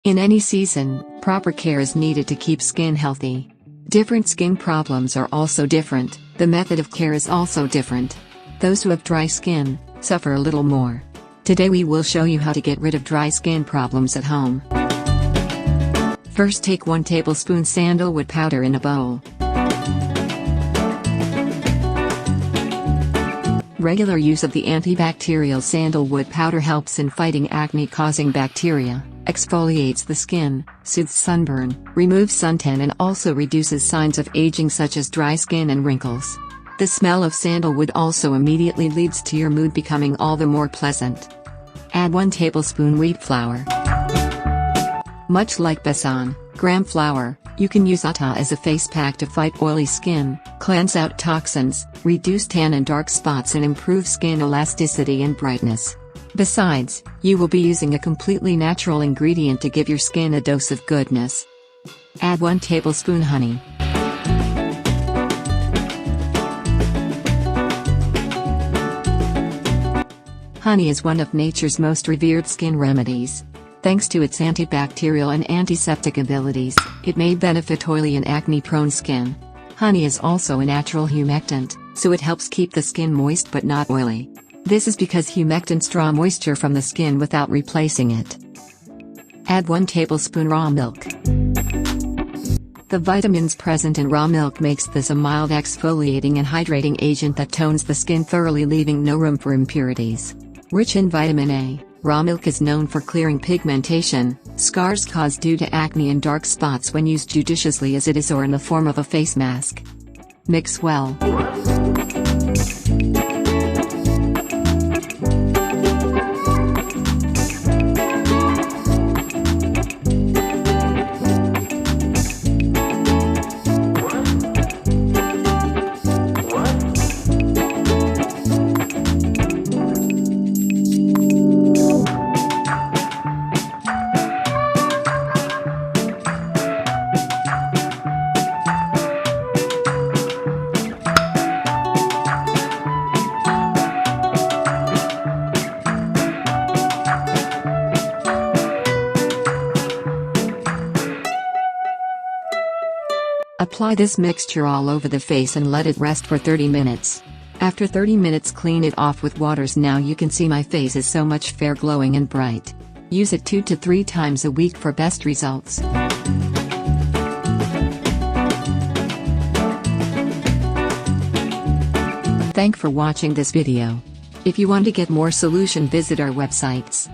In any season, proper care is needed to keep skin healthy. Different skin problems are also different, the method of care is also different. Those who have dry skin suffer a little more. Today we will show you how to get rid of dry skin problems at home. First, take 1 tablespoon sandalwood powder in a bowl. Regular use of the antibacterial sandalwood powder helps in fighting acne-causing bacteria, exfoliates the skin, soothes sunburn, removes suntan, and also reduces signs of aging such as dry skin and wrinkles. The smell of sandalwood also immediately leads to your mood becoming all the more pleasant. Add 1 tablespoon wheat flour. Much like besan, gram flour, you can use atta as a face pack to fight oily skin, cleanse out toxins, reduce tan and dark spots, and improve skin elasticity and brightness. Besides, you will be using a completely natural ingredient to give your skin a dose of goodness. Add 1 tablespoon honey. Honey is one of nature's most revered skin remedies. Thanks to its antibacterial and antiseptic abilities, it may benefit oily and acne-prone skin. Honey is also a natural humectant, so it helps keep the skin moist but not oily. This is because humectants draw moisture from the skin without replacing it. Add 1 tablespoon raw milk. The vitamins present in raw milk makes this a mild exfoliating and hydrating agent that tones the skin thoroughly, leaving no room for impurities. Rich in vitamin A, raw milk is known for clearing pigmentation, scars caused due to acne, and dark spots when used judiciously as it is or in the form of a face mask. Mix well. Apply this mixture all over the face and let it rest for 30 minutes. After 30 minutes, clean it off with waters. Now you can see my face is so much fair, glowing and bright. Use it 2 to 3 times a week for best results. Thanks for watching this video. If you want to get more solution, visit our websites.